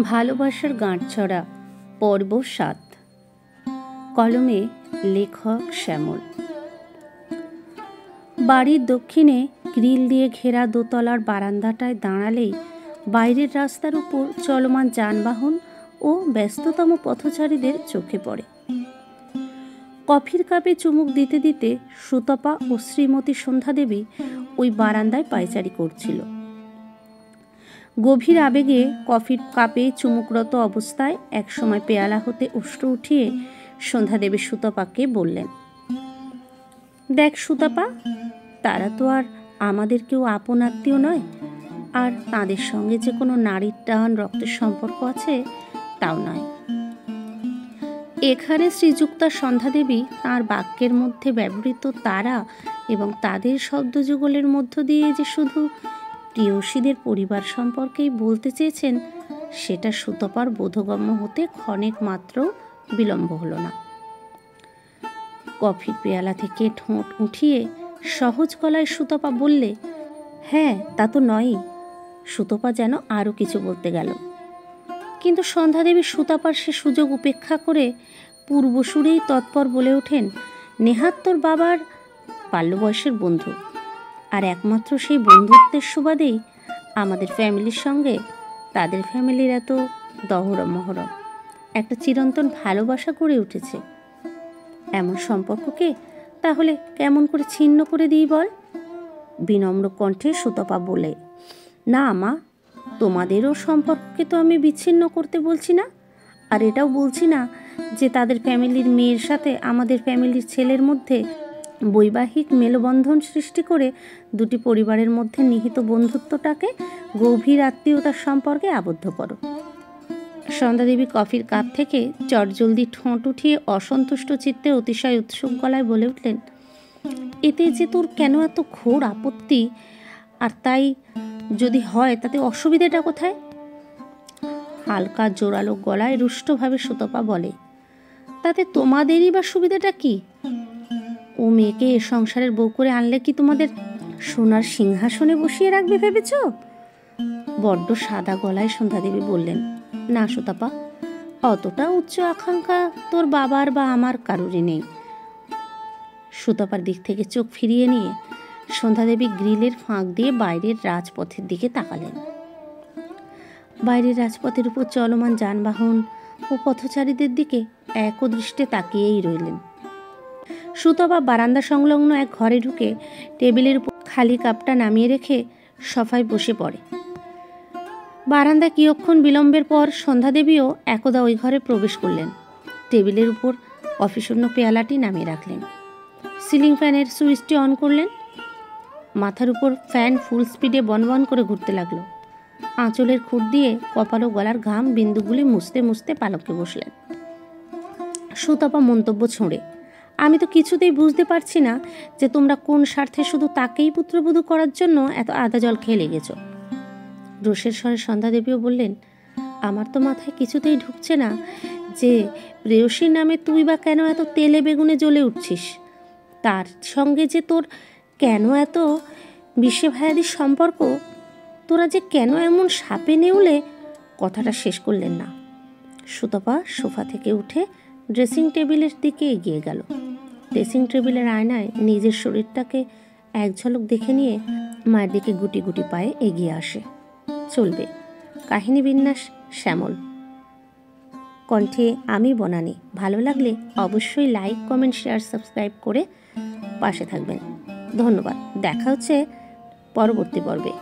ভালোবাসার গাঁটছড়া পর্ব ৭। কলমে লেখক শ্যামল। বাড়ির দক্ষিণে গ্রিল দিয়ে ঘেরা দোতলার বারান্দাটায় দাঁড়ালেই বাইরের রাস্তার উপর চলমান যানবাহন ও ব্যস্ততম পথচারীদের চোখে পড়ে। কফির কাপে চুমুক দিতে দিতে সুতপা ও শ্রীমতী সন্ধ্যাদেবী ওই বারান্দায় পায়চারি করছিল। গভীর আবেগে কফির কাপে চুমুকরত অবস্থায় একসময় পেয়ালা হতে উষ্ট্র উঠিয়ে সন্ধ্যাদেবী সুতপাকে বললেন, দেখ সুতপা, তারা তো আর আমাদের কেউ আপন আত্মীয় নয়, আর তাদের সঙ্গে যে কোনো নারীর টান রক্তের সম্পর্ক আছে তাও নয়। এখানে শ্রীযুক্তা সন্ধ্যাদেবী তাঁর বাক্যের মধ্যে ব্যবহৃত তারা এবং তাদের শব্দযুগলের মধ্য দিয়ে যে শুধু প্রিয়সীদের পরিবার সম্পর্কেই বলতে চেয়েছেন সেটা সুতপার বোধগম্য হতে ক্ষণেক মাত্র বিলম্ব হলো না। কফির পেয়ালা থেকে ঠোঁট উঠিয়ে সহজ গলায় সুতপা বললে, হ্যাঁ তা তো নয়ই। সুতপা যেন আরও কিছু বলতে গেল, কিন্তু সন্ধ্যাদেবী সুতপার সে সুযোগ উপেক্ষা করে পূর্বসুরেই তৎপর বলে ওঠেন, নেহাত তোর বাবার বাল্যবয়সের বন্ধু, আর একমাত্র সেই বন্ধুত্বের সুবাদেই আমাদের ফ্যামিলির সঙ্গে তাদের ফ্যামিলির এত দহরম মহরম একটা চিরন্তন ভালোবাসা গড়ে উঠেছে। এমন সম্পর্ককে তাহলে কেমন করে ছিন্ন করে দিই বল? বিনম্র কণ্ঠে সুতপা বলে, না মা, তোমাদেরও সম্পর্ককে তো আমি বিচ্ছিন্ন করতে বলছি না, আর এটাও বলছি না যে তাদের ফ্যামিলির মেয়ের সাথে আমাদের ফ্যামিলির ছেলের মধ্যে বৈবাহিক মেলবন্ধন সৃষ্টি করে দুটি পরিবারের মধ্যে নিহিত বন্ধুত্বটাকে গভীর আত্মীয়তার সম্পর্কে আবদ্ধ করো। সন্ধ্যাদেবী কফির কাপ থেকে চটজলদি ঠোঁট উঠিয়ে অসন্তুষ্ট চিত্তে অতিশয় উৎসুক গলায় বলে উঠলেন, এতে যে তোর কেন এত ঘোর আপত্তি, আর তাই যদি হয় তাতে অসুবিধাটা কোথায়? হালকা জোরালো গলায় রুষ্টভাবে সুতপা বলে, তাতে তোমাদেরই বা সুবিধাটা কি? ও মেয়েকে এ সংসারের বউ করে আনলে কি তোমাদের সোনার সিংহাসনে বসিয়ে রাখবে ভেবেছ? বড্ড সাদা গলায় সন্ধ্যাদেবী বললেন, না সুতপা, অতটা উচ্চ আকাঙ্ক্ষা তোর বাবার বা আমার কারোরই নেই। সুতপার দিক থেকে চোখ ফিরিয়ে নিয়ে সন্ধ্যাদেবী গ্রিলের ফাঁক দিয়ে বাইরের রাজপথের দিকে তাকালেন। বাইরের রাজপথের উপর চলমান যানবাহন ও পথচারীদের দিকে একদৃষ্টে তাকিয়েই রইলেন। সুতপা বারান্দা সংলগ্ন এক ঘরে ঢুকে টেবিলের উপর খালি কাপটা নামিয়ে রেখে সোফায় বসে পড়ে। বারান্দা কিয়ক্ষণ বিলম্বের পর সন্ধ্যাদেবীও একদা ওই ঘরে প্রবেশ করলেন। টেবিলের উপর কফিশূন্য পেয়ালাটি নামিয়ে রাখলেন। সিলিং ফ্যানের সুইচটি অন করলেন। মাথার উপর ফ্যান ফুল স্পিডে বনবন করে ঘুরতে লাগলো। আঁচলের খুঁট দিয়ে কপাল ও গলার ঘাম বিন্দুগুলি মুছতে মুছতে পালকে বসলেন। সুতপা মন্তব্য ছুঁড়ে, আমি তো কিছুতেই বুঝতে পারছি না যে তোমরা কোন স্বার্থে শুধু তাকেই পুত্রবধূ করার জন্য এত আদা জল খেয়ে লেগেছ। রোষের স্বরে সন্ধ্যাদেবীও বললেন, আমার তো মাথায় কিছুতেই ঢুকছে না যে প্রেয়সীর নামে তুই বা কেন এত তেলে বেগুনে জ্বলে উঠছিস, তার সঙ্গে যে তোর কেন এত বিশ্বে ভায়াদির সম্পর্ক, তোরা যে কেন এমন সাপে নেউলে। কথাটা শেষ করলেন না। সুতপা সোফা থেকে উঠে ড্রেসিং টেবিলের দিকে এগিয়ে গেল। ড্রেসিং টেবিলের আয়নায় নিজের শরীরটাকে এক ঝলক দেখে নিয়ে মায়ের দিকে গুটি গুটি পায়ে এগিয়ে আসে। চলবে। কাহিনী বিন্যাস শ্যামল। কণ্ঠে আমি বনানী। ভালো লাগলে অবশ্যই লাইক, কমেন্ট, শেয়ার, সাবস্ক্রাইব করে পাশে থাকবেন। ধন্যবাদ। দেখা হচ্ছে পরবর্তী পর্বে।